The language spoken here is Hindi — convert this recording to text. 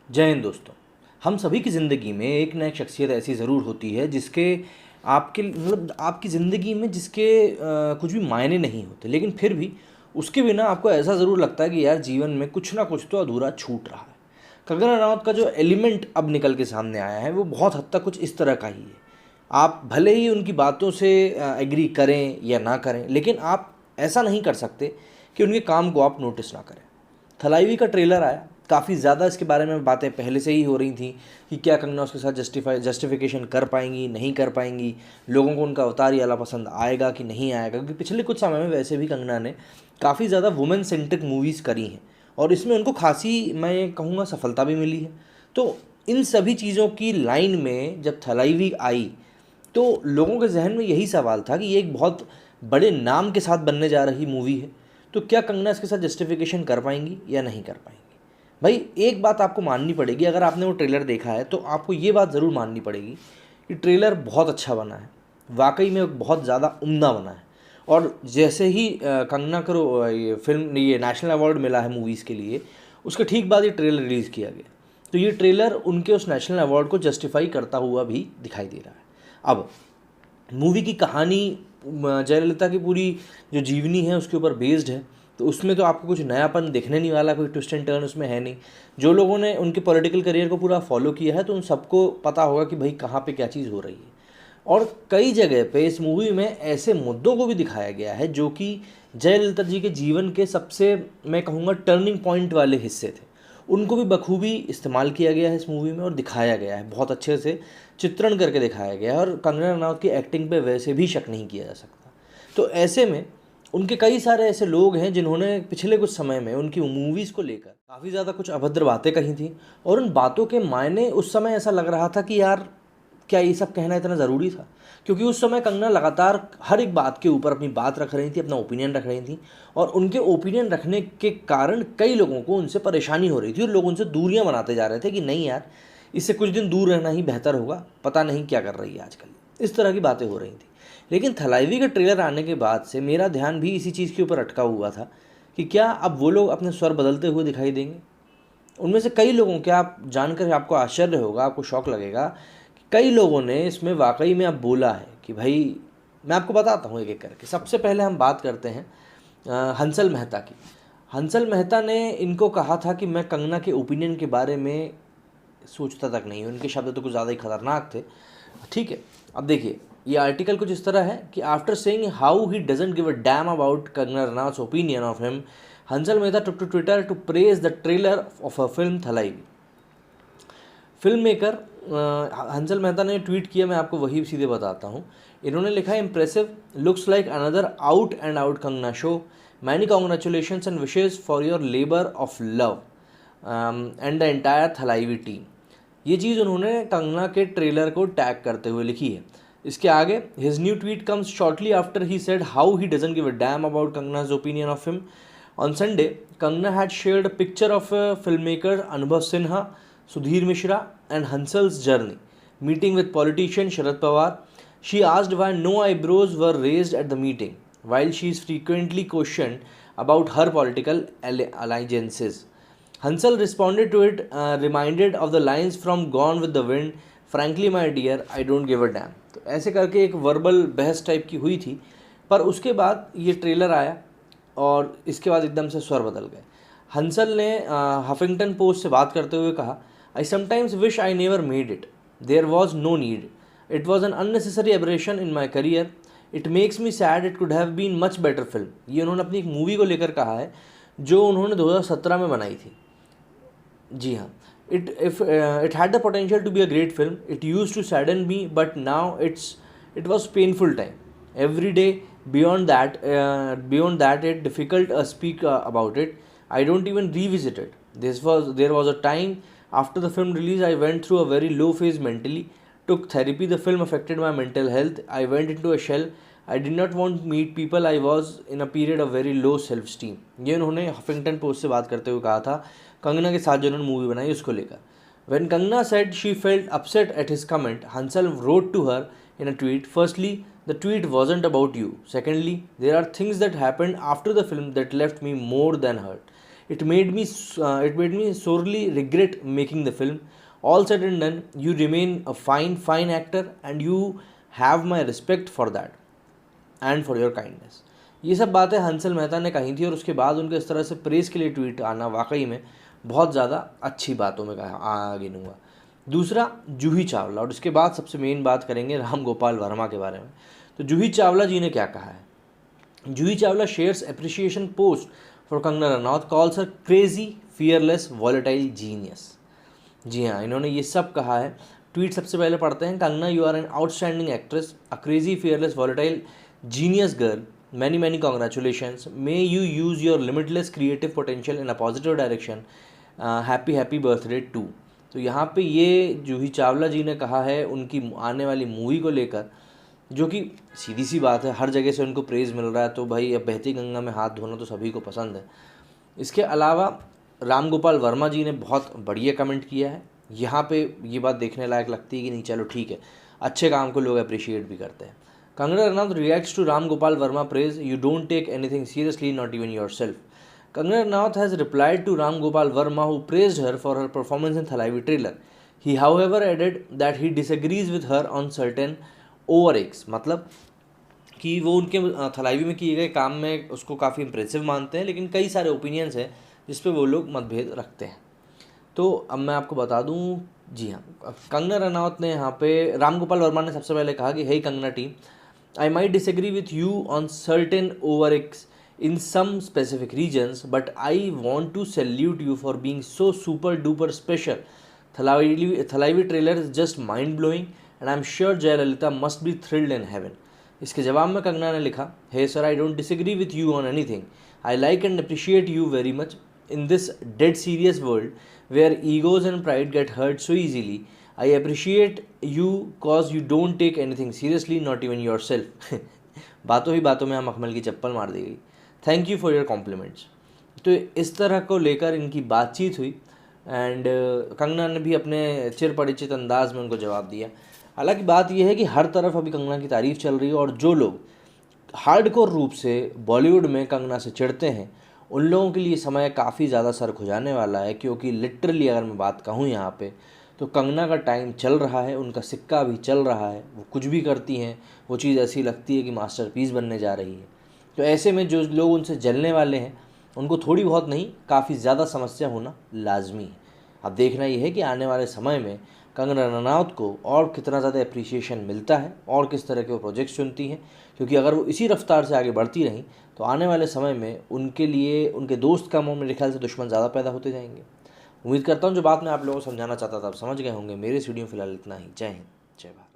जय हिंद दोस्तों। हम सभी की ज़िंदगी में एक ना एक शख्सियत ऐसी ज़रूर होती है जिसके आपके मतलब आपकी ज़िंदगी में जिसके कुछ भी मायने नहीं होते, लेकिन फिर भी उसके बिना आपको ऐसा ज़रूर लगता है कि यार जीवन में कुछ ना कुछ तो अधूरा छूट रहा है। कंगना रनावत का जो एलिमेंट अब निकल के सामने आया है वो बहुत हद तक कुछ इस तरह का ही है। आप भले ही उनकी बातों से एग्री करें या ना करें, लेकिन आप ऐसा नहीं कर सकते कि उनके काम को आप नोटिस ना करें। थलाइवी का ट्रेलर आया, काफ़ी ज़्यादा इसके बारे में बातें पहले से ही हो रही थी कि क्या कंगना उसके साथ जस्टिफिकेशन कर पाएंगी, नहीं कर पाएंगी, लोगों को उनका अवतार ये वाला पसंद आएगा कि नहीं आएगा, क्योंकि पिछले कुछ समय में वैसे भी कंगना ने काफ़ी ज़्यादा वुमेन सेंट्रिक मूवीज़ करी हैं और इसमें उनको खासी मैं कहूँगा सफलता भी मिली है। तो इन सभी चीज़ों की लाइन में जब थलाइवी आई तो लोगों के जहन में यही सवाल था कि ये एक बहुत बड़े नाम के साथ बनने जा रही मूवी है, तो क्या कंगना इसके साथ जस्टिफिकेशन कर पाएंगी या नहीं कर पाएंगी। भाई एक बात आपको माननी पड़ेगी, अगर आपने वो ट्रेलर देखा है तो आपको ये बात ज़रूर माननी पड़ेगी कि ट्रेलर बहुत अच्छा बना है, वाकई में बहुत ज़्यादा उम्दा बना है। और जैसे ही कंगना को ये फिल्म ये नेशनल अवार्ड मिला है मूवीज़ के लिए, उसके ठीक बाद ये ट्रेलर रिलीज़ किया गया, तो ये ट्रेलर उनके उस नेशनल अवार्ड को जस्टिफाई करता हुआ भी दिखाई दे रहा है। अब मूवी की कहानी जयललिता की पूरी जो जीवनी है उसके ऊपर बेस्ड है, तो उसमें तो आपको कुछ नयापन देखने नहीं वाला, कोई ट्विस्ट एंड टर्न उसमें है नहीं। जो लोगों ने उनके पॉलिटिकल करियर को पूरा फॉलो किया है तो उन सबको पता होगा कि भाई कहाँ पे क्या चीज़ हो रही है। और कई जगह पे इस मूवी में ऐसे मुद्दों को भी दिखाया गया है जो कि जयललिता जी के जीवन के सबसे मैं कहूँगा टर्निंग पॉइंट वाले हिस्से थे, उनको भी बखूबी इस्तेमाल किया गया है इस मूवी में और दिखाया गया है, बहुत अच्छे से चित्रण करके दिखाया गया है। और कंगना रनावत की एक्टिंग पे वैसे भी शक नहीं किया जा सकता। तो ऐसे में उनके कई सारे ऐसे लोग हैं जिन्होंने पिछले कुछ समय में उनकी मूवीज़ को लेकर काफ़ी ज़्यादा कुछ अभद्र बातें कही थी, और उन बातों के मायने उस समय ऐसा लग रहा था कि यार क्या ये सब कहना इतना ज़रूरी था, क्योंकि उस समय कंगना लगातार हर एक बात के ऊपर अपनी बात रख रही थी, अपना ओपिनियन रख रही थी, और उनके ओपिनियन रखने के कारण कई लोगों को उनसे परेशानी हो रही थी और लोग उनसे दूरियां बनाते जा रहे थे कि नहीं यार इससे कुछ दिन दूर रहना ही बेहतर होगा, पता नहीं क्या कर रही है आजकल, इस तरह की बातें हो रही थी। लेकिन थलाइवी का ट्रेलर आने के बाद से मेरा ध्यान भी इसी चीज़ के ऊपर अटका हुआ था कि क्या अब वो लोग अपने स्वर बदलते हुए दिखाई देंगे। उनमें से कई लोगों के आप जानकर आपको आश्चर्य होगा, आपको शौक लगेगा कि कई लोगों ने इसमें वाकई में अब बोला है कि भाई मैं आपको बताता हूँ एक एक करके। सबसे पहले हम बात करते हैं हंसल मेहता की। हंसल मेहता ने इनको कहा था कि मैं कंगना के ओपिनियन के बारे में सोचता तक नहीं, उनके शब्द तो कुछ ज़्यादा ही खतरनाक थे। ठीक है, अब देखिए ये आर्टिकल कुछ इस तरह है कि after saying how he doesn't give a damn about Kangana Ranaut's opinion of him, Hansal Mehta took to Twitter to praise the trailer of a film Thalaivi. Film maker Hansal Mehta ने ट्वीट किया, मैं आपको वही सीधे बताता हूँ। इन्होंने लिखा impressive, looks like another out and out Kangana show, many congratulations and wishes for your labour of love and the entire Thalaivi team. ये चीज़ उन्होंने कंगना के ट्रेलर को टैग करते हुए लिखी है। इसके आगे his new tweet comes shortly after he said how he doesn't give a damn about कंगना's opinion of him. On Sunday, Kangana had shared a picture of filmmaker Anubhav Sinha, Sudhir Mishra, and Hansal's journey, meeting with politician Sharad Pawar. She asked why no eyebrows were raised at the meeting, while she is frequently questioned about her political allegiances. Hansal responded to it, reminded of the lines from Gone with the Wind, frankly my dear, I don't give a damn. तो ऐसे करके एक वर्बल बहस टाइप की हुई थी, पर उसके बाद ये ट्रेलर आया और इसके बाद एकदम से स्वर बदल गए। हंसल ने हफिंगटन पोस्ट से बात करते हुए कहा, I sometimes wish I never made it, there was no need, it was an unnecessary aberration in my career, it makes me sad, it could have been much better film. ये उन्होंने अपनी एक मूवी को लेकर कहा है जो उन्होंने 2017 में बनाई थी। जी हाँ, it had the potential to be a great film, it used to sadden me, but now it was painful time every day. Beyond that it difficult speak about it, I don't even revisit it. There was a time after the film release I went through a very low phase mentally, took therapy, the film affected my mental health, I went into a shell, I did not want to meet people, I was in a period of very low self esteem। ये उन्होंने हफिंगटन पोस्ट से बात करते हुए कहा था कंगना के साथ जो उन्होंने मूवी बनाई उसको लेकर। When Kangana said she felt upset at his comment, Hansal wrote to her in a tweet, firstly, the tweet wasn't about you. Secondly, there are things that happened after the film that left me more than hurt. It made me sorely regret making the film. All said and done, you remain a fine actor, and you have my respect for that and for your kindness. ये सब बातें हंसल मेहता ने कही थी और उसके बाद उनके इस तरह से प्रेस के लिए ट्वीट आना वाकई में बहुत ज़्यादा अच्छी बातों में गिनूंगा। दूसरा, जूही चावला, और इसके बाद सबसे मेन बात करेंगे राम गोपाल वर्मा के बारे में। तो जूही चावला जी ने क्या कहा है? Juhi Chawla shares appreciation post for Kangana Ranaut, calls her crazy, fearless, volatile genius. जी हाँ, इन्होंने ये सब कहा है। ट्वीट सबसे पहले पढ़ते हैं। Kangana, you are an outstanding actress, a crazy, fearless, volatile, genius girl, many congratulations, may you use your limitless creative potential in a positive direction, happy birthday too। तो यहाँ पे ये जूही चावला जी ने कहा है उनकी आने वाली मूवी को लेकर, जो कि सीधी सी बात है, हर जगह से उनको प्रेज़ मिल रहा है, तो भाई अब बहती गंगा में हाथ धोना तो सभी को पसंद है। इसके अलावा राम गोपाल वर्मा जी ने बहुत बढ़िया कमेंट किया है। यहाँ पे ये बात देखने लायक लगती है कि नहीं, चलो ठीक है, अच्छे काम को लोग अप्रिशिएट भी करते हैं। Kangana Ranaut reacts to Ram Gopal Verma praise, you don't take anything seriously, not even yourself. Kangana Ranaut has replied to Ram Gopal Verma, who praised her for her performance in Thalaivi trailer. He however added that he disagrees with her on certain overacts, मतलब कि वो उनके थलाइवी में किए गए काम में उसको काफ़ी इंप्रेसिव मानते हैं, लेकिन कई सारे ओपिनियंस हैं जिस पे वो लोग मतभेद रखते हैं। तो अब मैं आपको बता दूं, जी हाँ, कंगना रनौत ने यहाँ पे, राम गोपाल वर्मा ने सबसे पहले कहा कि hey Kangana team, I might disagree with you on certain overacts in some specific regions, but I want to salute you for being so super duper special. Thalaivi trailer is just mind blowing, and I'm sure Jayalalitha must be thrilled in heaven. इसके जवाब में कंगना ने लिखा, Hey sir, I don't disagree with you on anything. I like and appreciate you very much. In this dead serious world where egos and pride get hurt so easily, I appreciate you cause you don't take anything seriously, not even yourself। बातों ही बातों में हम मखमल की चप्पल मार दी गई। Thank you for your compliments. तो इस तरह को लेकर इनकी बातचीत हुई, एंड कंगना ने भी अपने चिर परिचित अंदाज में उनको जवाब दिया। हालांकि बात यह है कि हर तरफ अभी कंगना की तारीफ़ चल रही है, और जो लोग हार्डकोर रूप से बॉलीवुड में कंगना से चिढ़ते हैं उन लोगों के लिए समय काफ़ी ज़्यादा सर खुजाने वाला है, क्योंकि लिटरली अगर मैं बात कहूँ यहाँ पे, तो कंगना का टाइम चल रहा है, उनका सिक्का भी चल रहा है। वो कुछ भी करती हैं वो चीज़ ऐसी लगती है कि मास्टरपीस बनने जा रही है। तो ऐसे में जो लोग उनसे जलने वाले हैं उनको थोड़ी बहुत नहीं, काफ़ी ज़्यादा समस्या होना लाजमी है। अब देखना ये है कि आने वाले समय में कंगना रनौत को और कितना ज़्यादा अप्रिसिएशन मिलता है और किस तरह के वो प्रोजेक्ट्स चुनती हैं, क्योंकि अगर वो इसी रफ्तार से आगे बढ़ती रहीं तो आने वाले समय में उनके लिए उनके दोस्त कम हों, मेरे ख्याल से दुश्मन ज़्यादा पैदा होते जाएंगे। उम्मीद करता हूँ जो बात मैं आप लोगों को समझाना चाहता था आप समझ गए होंगे। मेरे इस वीडियो में फिलहाल इतना ही। जय हिंद, जय भारत।